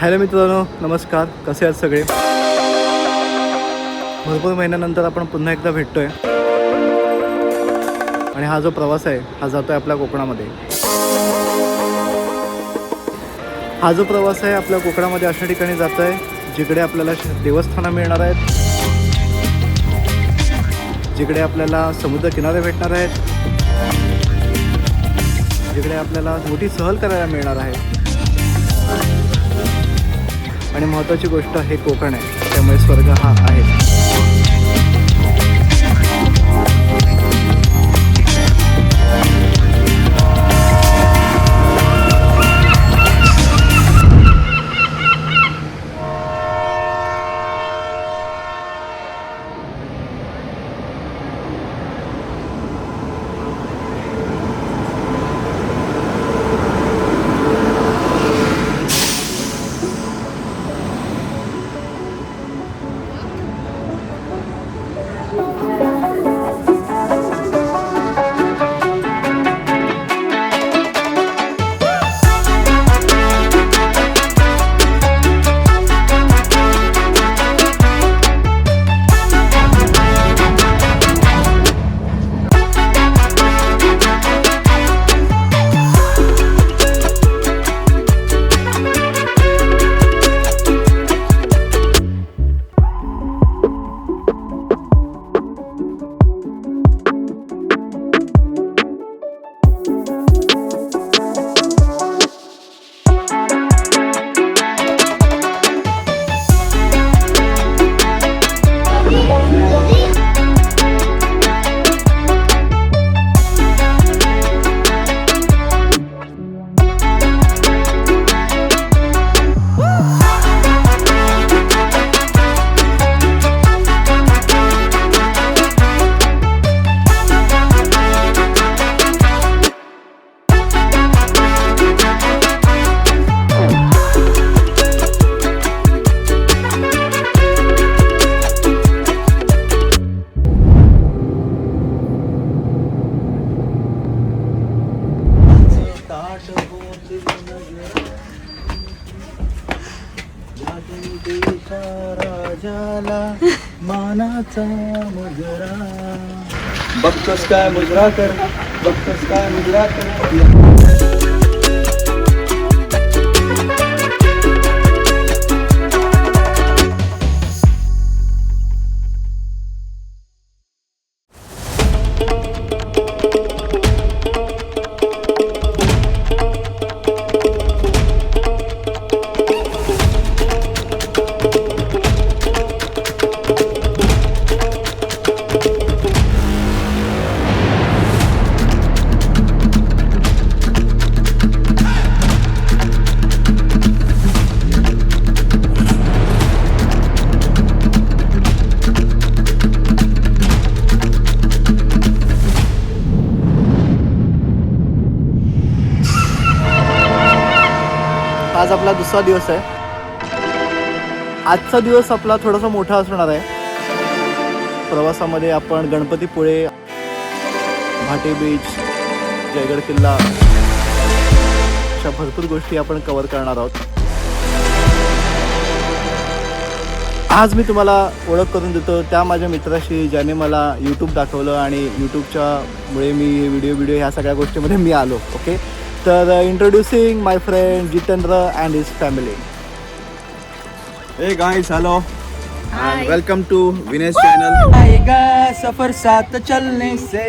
Hello मित्रांनो, नमस्कार. कसे आहात सगळे? भरपूर महिन्यानंतर आपण पुन्हा एकदा भेटतोय आणि हा जो प्रवास आहे हा जातोय आपल्या कोकणामध्ये. हा जो प्रवास आहे आपल्या कोकणामध्ये अशा ठिकाणी जात आहे जिकडे आपल्याला देवस्थानं मिळणार आहेत, जिकडे आपल्याला समुद्रकिनारे भेटणार आहेत, जिकडे आपल्याला मोठी सहल करायला मिळणार आहे. आणि महत्त्वाची गोष्ट हे कोकण आहे, त्यामुळे स्वर्ग हा आहे. मानाचा मुजरा बघतोस काय मुजरा कर, बघतोस काय मुजरा कर. आज आपला दुसरा दिवस आहे. आजचा दिवस आपला थोडासा मोठा असणार आहे. प्रवासामध्ये आपण गणपतीपुळे, भाटे बीच, जयगड किल्ला अशा भरपूर गोष्टी आपण कव्हर करणार आहोत. आज मी तुम्हाला ओळख करून देतो त्या माझ्या मित्राशी, ज्याने मला यूट्यूब दाखवलं आणि यूट्यूबच्यामुळे मी व्हिडिओ ह्या सगळ्या गोष्टीमध्ये मी आलो. ओके, तर introducing my friend Jitendra and his family. Hey guys, hello and welcome to Vinesh channel. आएगा सफर साथ चलने से,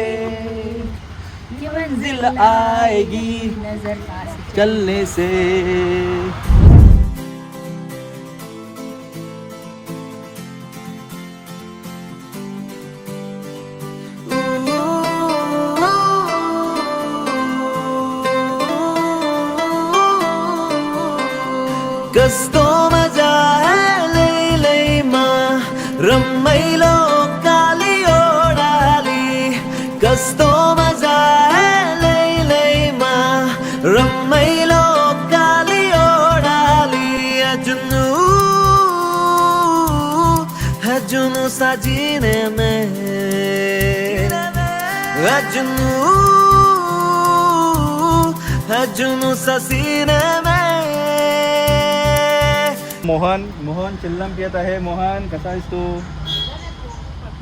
ये मंजिल आएगी चलने से. कस्तो मजा है लई लई मा रम्मैलो काली ओढाली. कस्तो मजा है लई लई मा रम्मैलो काली ओढाली. अजुनू साजीने में अजुनू ससीने में मोहन चिल्लम पियत आहे. मोहन कसा आहेस तू?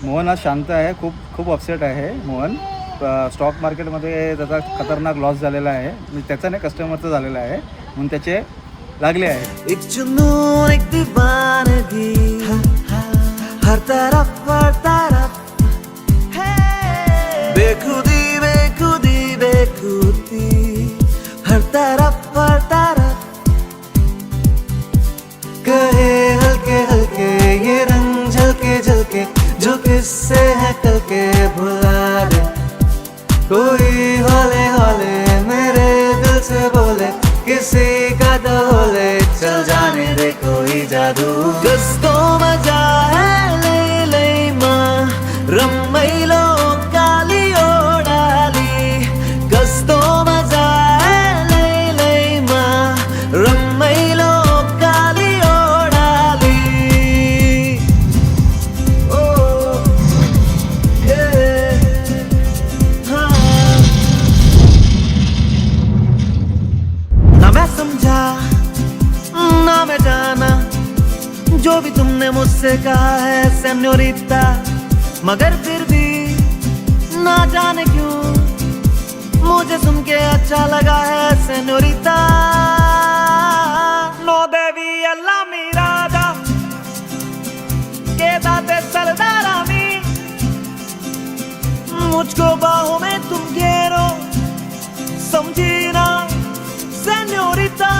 मोहन आज शांत आहे, खूप अपसेट आहे मोहन. स्टॉक मार्केटमध्ये त्याचा खतरनाक लॉस झालेला आहे, म्हणजे त्याचा नाही कस्टमरचा झालेला आहे, म्हणून त्याचे लागले आहे. एक जुनून एक दीवानगी हर तरफ बेखुदी बेखुदी बेखुदी हर तरफ कहे हल्के हल्के ये रंग झलके झलके जो किससे है कल के भुला दे कोई हौले हौले मेरे दिल से बोले किसी का तो होले चल जाने दे कोई जादू गस्तो मजा है ले ले माँ रम्मैलो काली ओडाली गस्तो मजा है ले ले माँ रम्मैलो काली ओडाली ओ ये हाँ ना मैं समझा ना मैं जाना जो भी तुमने मुझसे कहा है सेन्योरिटा मगर फिर भी ना जाने क्यों मुझे सुन के अच्छा लगा है सेन्योरिटा नो देवी अल्लाह मिरादा के दाते सरदारा मी मुझको बाहों में तुम घेरो समझी ना सेन्योरिटा.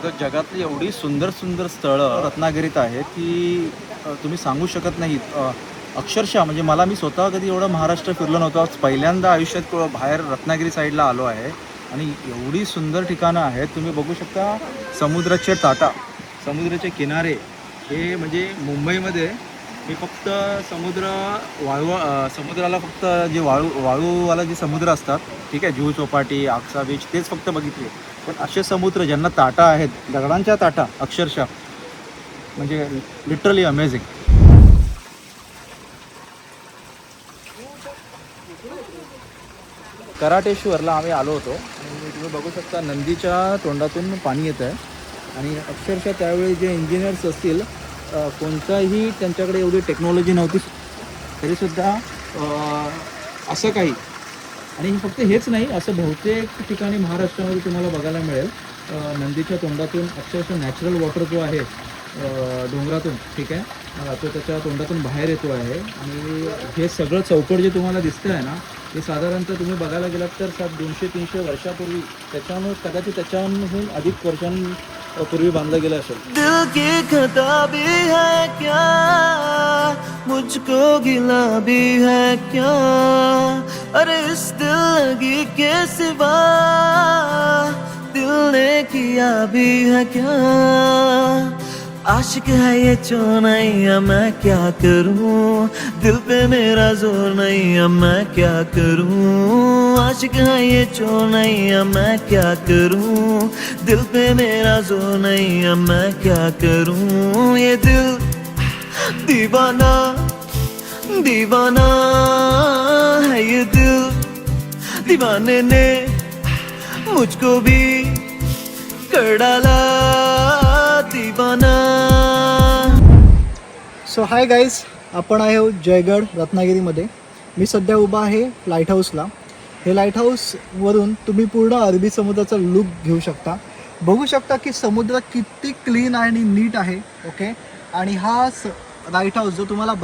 तर जगातली एवढी सुंदर सुंदर स्थळं रत्नागिरीत आहेत की तुम्ही सांगू शकत नाहीत. अक्षरशः म्हणजे मला मी स्वतः कधी एवढं महाराष्ट्र फिरलो नव्हतो. पहिल्यांदा आयुष्यात बाहेर रत्नागिरी साईडला आलो आहे आणि एवढी सुंदर ठिकाणं आहेत. तुम्ही बघू शकता समुद्राचे ताटा, समुद्राचे किनारे. हे म्हणजे मुंबईमध्ये हे फक्त समुद्राला फक्त जे वाळूवाला जे समुद्र असतात, ठीक आहे, जुहू चौपाटी, आक्सा बीच, तेच फक्त बघितले. पण असे समुद्र ज्यांना ताटा आहेत, दगडांच्या ताटा, अक्षरशः म्हणजे लिटरली अमेझिंग. कराटेश्वरला आम्ही आलो होतो आणि तुम्ही बघू शकता नंदीच्या तोंडातून पाणी येत आहे आणि अक्षरशः त्यावेळी जे इंजिनियर्स असतील कोणताही त्यांच्याकडे एवढी टेक्नॉलॉजी नव्हती तरीसुद्धा असं काही. आणि फक्त हेच नाही, असं बहुतेक ठिकाणी महाराष्ट्रामध्ये तुम्हाला बघायला मिळेल. नंदीच्या तोंडातून अक्षरशः नॅचरल वॉटर जो आहे डोंगरातून, ठीक आहे, तो त्याच्या तोंडातून बाहेर येतो आहे. आणि हे सगळं चौकट जे तुम्हाला दिसतं आहे ना, हे साधारणतः तुम्ही बघायला गेलात तर 200-300 वर्षापूर्वी, कदाचित त्याच्याहून अधिक वर्षांपूर्वी बांधलं गेलं असेल. दिल की खता भी है क्या मुझको गिला भी है क्या अरे इस दिल के सिवा दिल ने किया भी है क्या आशिक है ये चौनैया मैं क्या करूं दिल पे मेरा जोर नहीं है मैं क्या करूं आशिक है ये चौनैया मैं क्या करूं दिल पे मेरा जोर नहीं है मैं क्या करूं ये दिल दीवाना दीवाना है ये दिल दीवाने ने मुझको भी कर डाला दीवाना. सो हाय गाईज, आपण आहे जयगड रत्नागिरीमध्ये. मी सध्या उभा आहे लाईट हाऊसला. हे लाईट हाऊसवरून तुम्ही पूर्ण अरबी समुद्राचा लुक घेऊ शकता. बघू शकता की समुद्र किती क्लीन आणि नीट आहे. ओके, आणि हा लाईट हाऊस जो तुम्हाला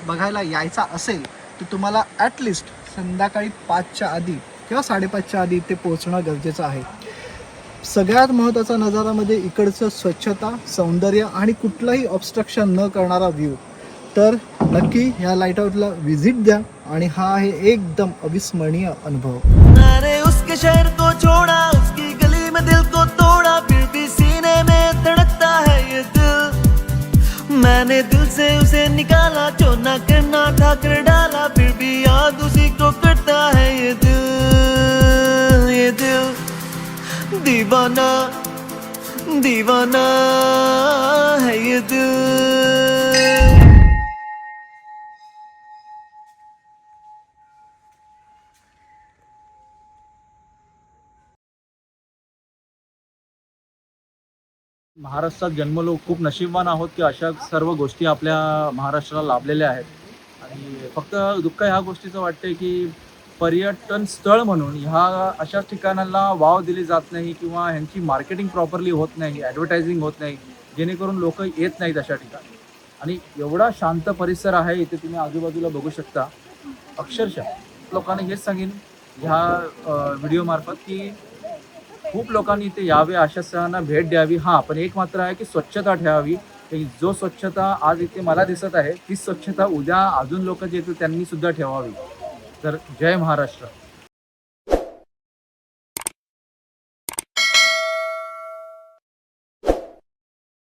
बघायला यायचा असेल तर तुम्हाला ॲटलिस्ट संध्याकाळी 5च्या आधी किंवा 5:30च्या आधी इथे पोहोचणं गरजेचं आहे. सगळ्यात महत्त्वाचा नजारामध्ये इकडचं स्वच्छता, सौंदर्य आणि कुठलंही ऑब्स्ट्रक्शन न करणारा व्ह्यू. तर नक्की ह्या लाईट हाऊसला व्हिजिट द्या आणि हा आहे एकदम अविस्मरणीय अनुभव. अरे उसके शहर को छोड़ा उसकी गली में दिल को तोड़ा फिर भी सीने में धड़कता है ये दिल मैंने दिल से उसे निकाला जो ना करना था कर डाला फिर भी याद उसी को करता है ये दिल दीवाना दीवाना है ये दिल. महाराष्ट्रात जन्मलो, खूप नशीबवान आहोत की अशा सर्व गोष्टी आपल्या महाराष्ट्राला लाभलेल्या आहेत. आणि फक्त दुःख ह्या गोष्टीचं वाटतंय की पर्यटन स्थळ म्हणून ह्या अशा ठिकाणाला वाव दिली जात नाही किंवा ह्यांची मार्केटिंग प्रॉपरली होत नाही, ॲडव्हर्टायझिंग होत नाही, जेणेकरून लोक येत नाहीत अशा ठिकाणी. आणि एवढा शांत परिसर आहे इथे, तुम्ही आजूबाजूला बघू शकता. अक्षरशः लोकांना हेच सांगेन ह्या व्हिडिओमार्फत की खूप लोकांनी इथे यावे, अशा स्थळांना भेट द्यावी. हां, पण एक मात्र आहे की स्वच्छता ठेवावी. की जो स्वच्छता आज इथे मला दिसत आहे, तीच स्वच्छता उद्या अजून लोक जे येतील त्यांनी सुद्धा ठेवावी. तर जय महाराष्ट्र.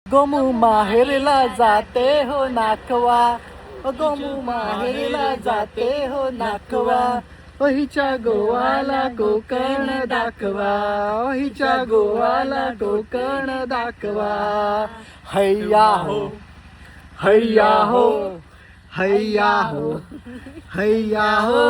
गोमू माहेरला जाते हो नाकवा, गोमू माहेरला जाते हो नाकवा, ओहीच्या गोवाला कोकण दाखवा, ओहीच्या गोवाला कोकण दाखवा. हैया हो, हैया हो, हैया हो, हैया हो.